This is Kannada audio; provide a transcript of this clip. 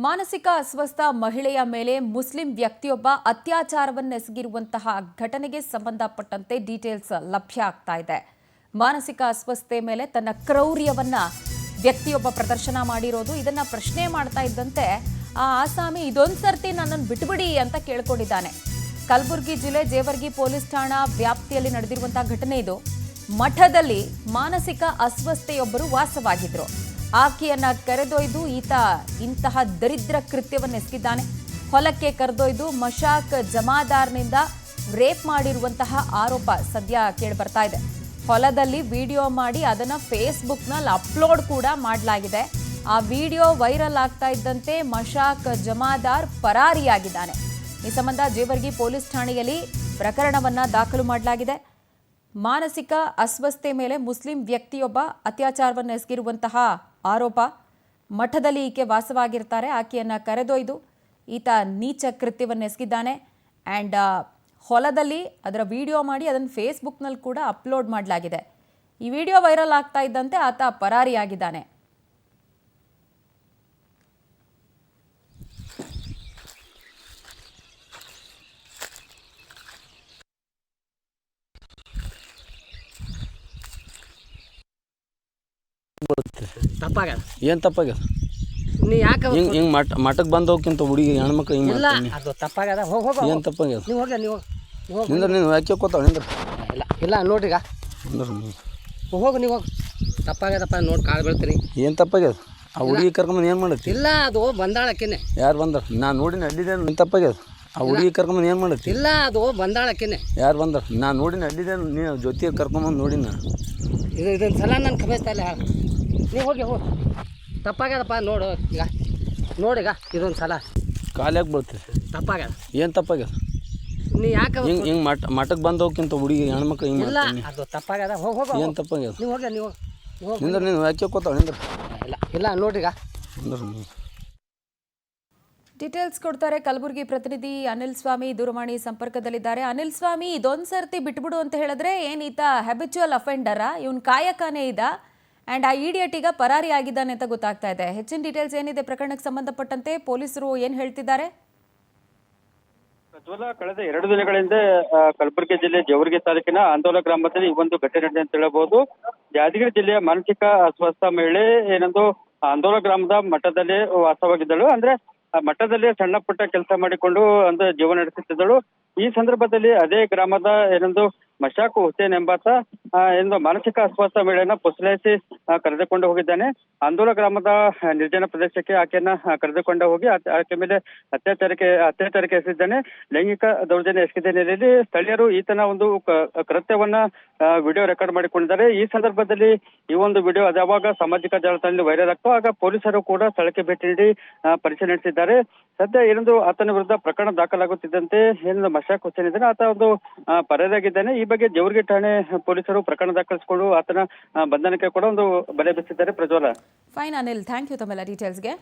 ಮಾನಸಿಕ ಅಸ್ವಸ್ಥ ಮಹಿಳೆಯ ಮೇಲೆ ಮುಸ್ಲಿಂ ವ್ಯಕ್ತಿಯೊಬ್ಬ ಅತ್ಯಾಚಾರವನ್ನೆಸಗಿರುವಂತಹ ಘಟನೆಗೆ ಸಂಬಂಧಪಟ್ಟಂತೆ ಡೀಟೇಲ್ಸ್ ಲಭ್ಯ ಆಗ್ತಾ ಇದೆ. ಮಾನಸಿಕ ಅಸ್ವಸ್ಥತೆ ಮೇಲೆ ತನ್ನ ಕ್ರೌರ್ಯವನ್ನ ವ್ಯಕ್ತಿಯೊಬ್ಬ ಪ್ರದರ್ಶನ ಮಾಡಿರೋದು. ಇದನ್ನ ಪ್ರಶ್ನೆ ಮಾಡ್ತಾ ಇದ್ದಂತೆ ಆ ಆಸಾಮಿ ಇದೊಂದು ಸರ್ತಿ ನನ್ನನ್ನು ಬಿಟ್ಬಿಡಿ ಅಂತ ಕೇಳ್ಕೊಂಡಿದ್ದಾನೆ. ಕಲಬುರಗಿ ಜಿಲ್ಲೆ ಜೇವರ್ಗಿ ಪೊಲೀಸ್ ಠಾಣಾ ವ್ಯಾಪ್ತಿಯಲ್ಲಿ ನಡೆದಿರುವಂತಹ ಘಟನೆ ಇದು. ಮಠದಲ್ಲಿ ಮಾನಸಿಕ ಅಸ್ವಸ್ಥೆಯೊಬ್ಬರು ವಾಸವಾಗಿದ್ರು. ಆಕೆಯನ್ನ ಕರೆದೊಯ್ದು ಈತ ಇಂತಹ ದರಿದ್ರ ಕೃತ್ಯವನ್ನೆಸಗಿದ್ದಾನೆ. ಹೊಲಕ್ಕೆ ಕರೆದೊಯ್ದು ಮಶಾಕ್ ಜಮಾದಾರ್ನಿಂದ ರೇಪ್ ಮಾಡಿರುವಂತಹ ಆರೋಪ ಸದ್ಯ ಕೇಳಿ ಬರ್ತಾ ಇದೆ. ಹೊಲದಲ್ಲಿ ವಿಡಿಯೋ ಮಾಡಿ ಅದನ್ನ ಫೇಸ್ಬುಕ್ನಲ್ಲಿ ಅಪ್ಲೋಡ್ ಕೂಡ ಮಾಡಲಾಗಿದೆ. ಆ ವಿಡಿಯೋ ವೈರಲ್ ಆಗ್ತಾ ಇದ್ದಂತೆ ಮಶಾಕ್ ಜಮಾದಾರ್ ಪರಾರಿಯಾಗಿದ್ದಾನೆ. ಈ ಸಂಬಂಧ ಜೇವರ್ಗಿ ಪೊಲೀಸ್ ಠಾಣೆಯಲ್ಲಿ ಪ್ರಕರಣವನ್ನ ದಾಖಲು ಮಾಡಲಾಗಿದೆ. ಮಾನಸಿಕ ಅಸ್ವಸ್ಥತೆ ಮೇಲೆ ಮುಸ್ಲಿಂ ವ್ಯಕ್ತಿಯೊಬ್ಬ ಅತ್ಯಾಚಾರವನ್ನೆಸಗಿರುವಂತಹ ಆರೋಪ. ಮಠದಲ್ಲಿ ಈಕೆ ವಾಸವಾಗಿರ್ತಾರೆ. ಆಕೆಯನ್ನ ಕರೆದೊಯ್ದು ಈತ ನೀಚ ಕೃತ್ಯವನ್ನೆಸಗಿದ್ದಾನೆ. ಆ್ಯಂಡ್ ಹೊಲದಲ್ಲಿ ಅದರ ವಿಡಿಯೋ ಮಾಡಿ ಅದನ್ನು ಫೇಸ್ಬುಕ್ನಲ್ಲಿ ಕೂಡ ಅಪ್ಲೋಡ್ ಮಾಡಲಾಗಿದೆ. ಈ ವಿಡಿಯೋ ವೈರಲ್ ಆಗ್ತಾ ಇದ್ದಂತೆ ಆತ ಪರಾರಿಯಾಗಿದ್ದಾನೆ. ತಪ್ಪಾಗ್ಯದ ಏನು ತಪ್ಪಾಗ್ಯದ? ನೀ ಯಾಕೆ ಹಿಂಗೆ ಮಠಕ್ಕೆ ಬಂದೋಕ್ಕಿಂತ ಹುಡುಗಿ ಹೆಣ್ಮಕ್ಳು ಹಿಂಗೆ ಇಲ್ಲ ಅದು ತಪ್ಪಾಗ್ಯದ. ಹೋಗ ಏನು ತಪ್ಪಾಗ್ಯದ? ನೀವು ಹೋಗಿ ನೀವು ಹೋಗಿ ನಿಂದ್ರೆ ನೀನು ಯಾಕೆ ಕೂತಾವ ನಿಂದ್ರೆ ಇಲ್ಲ ಇಲ್ಲ ನೋಡ್ರಿಗ ಅಂದ್ರೆ ಹೋಗು ನೀವು ಹೋಗಿ ತಪ್ಪಾಗ್ಯದಪ್ಪ ನೋಡಿ ಕಾಳು ಬೀಳ್ತೀನಿ. ಏನು ತಪ್ಪಾಗ್ಯದ? ಆ ಹುಡುಗಿ ಕರ್ಕೊಂಬಂದು ಏನು ಮಾಡತ್ತಿ? ಇಲ್ಲ ಅದು ಬಂದಾಳಕ್ಕೇನೆ. ಯಾರು ಬಂದಾರ? ನಾನು ನೋಡಿ ಅಡ್ಡಿದೆ. ಏನು ತಪ್ಪಾಗ್ಯದ? ಆ ಹುಡುಗಿ ಕರ್ಕೊಂಬಂದು ಏನು ಮಾಡತ್ತಿ? ಇಲ್ಲ ಅದು ಬಂದಾಳಕ್ಕೇನೆ. ಯಾರು ಬಂದಾರ? ನಾನು ನೋಡಿ ಅಡ್ಡಿದೆ. ನೀನು ಜೊತೆಗೆ ಕರ್ಕೊಂಬಂದು ನೋಡಿ ನಾನು ಇದೊಂದು ಸಲ ನಾನು ಕಮಿಸ್ತಾ ಇಲ್ಲ. ನೀವು ಹೋಗಿ ಹೋಗಿ ತಪ್ಪಾಗ್ಯದಪ್ಪ ನೋಡು ಈಗ ನೋಡಿಗ ಇದೊಂದು ಸಲ ಕಾಲ್ಯಾಗ ಬೀಳ್ತೀರಿ. ತಪ್ಪಾಗ್ಯದ. ಏನು ತಪ್ಪಾಗ್ಯದ? ನೀ ಯಾಕೆ ಹಿಂಗೆ ಮಠಕ್ಕೆ ಬಂದೋಕ್ಕಿಂತ ಹುಡುಗಿ ಹೆಣ್ಮಕ್ಳು ಹಿಂಗೆ ಇಲ್ಲ ಅದು ತಪ್ಪಾಗ್ಯದ. ಹೋಗಿ ಏನು ತಪ್ಪಾಗ್ಯದ? ನೀವು ಹೋಗಿ ನೀವು ಹೋಗಿ ನಿಂದ್ರೆ ನೀನು ಯಾಕೆ ಕೂತಾವ ನಿಂದ್ರೆ ಇಲ್ಲ ಇಲ್ಲ ನೋಡ್ರಿಗ ಅಂದ್ರೆ ಡೀಟೇಲ್ಸ್ ಕೊಡ್ತಾರೆ ಕಲಬುರಗಿ ಪ್ರತಿನಿಧಿ ಅನಿಲ್ ಸ್ವಾಮಿ ದೂರವಾಣಿ ಸಂಪರ್ಕದಲ್ಲಿದ್ದಾರೆ. ಅನಿಲ್ ಸ್ವಾಮಿ, ಇದೊಂದು ಸರ್ತಿ ಬಿಟ್ಬಿಡು ಅಂತ ಹೇಳಿದ್ರೆ ಏನೀತ ಹ್ಯಾಬಿಚುವಲ್ ಅಫೆಂಡರಾ? ಇವನ್ ಕಾಯಕನೇ ಇದ ಆ್ಯಂಡ್ ಆ ಇಡಿಯಟ್ ಈಗ ಪರಾರಿ ಆಗಿದ್ದಾನೆ ಅಂತ ಗೊತ್ತಾಗ್ತಾ ಇದೆ. ಹೆಚ್ಚಿನ ಡೀಟೇಲ್ಸ್ ಏನಿದೆ ಪ್ರಕರಣಕ್ಕೆ ಸಂಬಂಧಪಟ್ಟಂತೆ? ಪೊಲೀಸರು ಏನು ಹೇಳ್ತಿದ್ದಾರೆ? ಪ್ರಜ್ವಲ, ಕಳೆದ 2 ದಿನಗಳಿಂದ ಕಲಬುರಗಿ ಜಿಲ್ಲೆ ಜೇವರ್ಗಿ ತಾಲೂಕಿನ ಆಂದೋಲ ಗ್ರಾಮದಲ್ಲಿ ಈ ಒಂದು ಘಟನೆ ನಡೆದಿದೆ ಅಂತ ಹೇಳಬಹುದು. ಯಾದಗಿರಿ ಜಿಲ್ಲೆಯ ಮಾನಸಿಕ ಅಸ್ವಸ್ಥ ಮಹಿಳೆ ಏನೊಂದು ಆಂದೋಲ ಗ್ರಾಮದ ಮಠದಲ್ಲಿ ವಾಸವಾಗಿದ್ದಳು. ಅಂದ್ರೆ ಆ ಮಠದಲ್ಲಿ ಸಣ್ಣ ಪುಟ್ಟ ಕೆಲಸ ಮಾಡಿಕೊಂಡು ಅಂದ್ರೆ ಜೀವನ ನಡೆಸುತ್ತಿದ್ದಳು. ಈ ಸಂದರ್ಭದಲ್ಲಿ ಅದೇ ಗ್ರಾಮದ ಏನೊಂದು ಮಶಾಕ್ ಹುಸೇನ್ ಎಂಬಾತ ಎಂದು ಮಾನಸಿಕ ಅಸ್ವಸ್ಥ ಮಹಿಳೆಯನ್ನ ಪುಸಲಾಯಿಸಿ ಕರೆದುಕೊಂಡು ಹೋಗಿದ್ದಾನೆ. ಆಂದೋಲ ಗ್ರಾಮದ ನಿರ್ಜನ ಪ್ರದೇಶಕ್ಕೆ ಆಕೆಯನ್ನ ಕರೆದುಕೊಂಡು ಹೋಗಿ ಆಕೆ ಮೇಲೆ ಅತ್ಯಾಚಾರಕ್ಕೆ ಎಸಗಿದ್ದಾನೆ. ಲೈಂಗಿಕ ದೌರ್ಜನ್ಯ ಎಸಗಿದ ಹಿನ್ನೆಲೆಯಲ್ಲಿ ಸ್ಥಳೀಯರು ಈತನ ಒಂದು ಕೃತ್ಯವನ್ನ ವಿಡಿಯೋ ರೆಕಾರ್ಡ್ ಮಾಡಿಕೊಂಡಿದ್ದಾರೆ. ಈ ಸಂದರ್ಭದಲ್ಲಿ ಈ ಒಂದು ವಿಡಿಯೋ ಅದಾವಾಗ ಸಾಮಾಜಿಕ ಜಾಲತಾಣದಲ್ಲಿ ವೈರಲ್ ಆಗ್ತೋ ಆಗ ಪೊಲೀಸರು ಕೂಡ ಸ್ಥಳಕ್ಕೆ ಭೇಟಿ ನೀಡಿ ಪರಿಶೀಲನೆ ನಡೆಸಿದ್ದಾರೆ. ಸದ್ಯ ಏನೊಂದು ಆತನ ವಿರುದ್ಧ ಪ್ರಕರಣ ದಾಖಲಾಗುತ್ತಿದ್ದಂತೆ ಏನೊಂದು ಮಶಾಕ್ ಹುಸೇನ್ ಇದ್ದಾನೆ, ಆತ ಒಂದು ಪರಾರಿಯಾಗಿದ್ದಾನೆ. ಈ ಬಗ್ಗೆ ಜೇವರ್ಗಿ ಠಾಣೆ ಪೊಲೀಸರು ಪ್ರಕರಣ ದಾಖಲಿಸಿಕೊಂಡು ಆತನ ಬಂಧನಕ್ಕೆ ಕೂಡ ಒಂದು ಬಲೆ ಬೀಸಿದ್ದಾರೆ. ಪ್ರಜ್ವಲ. ಫೈನ್ ಅನಿಲ್, ಥ್ಯಾಂಕ್ ಯು ತಮ್ಮೆಲ್ಲ ಡೀಟೇಲ್ಸ್ಗೆ.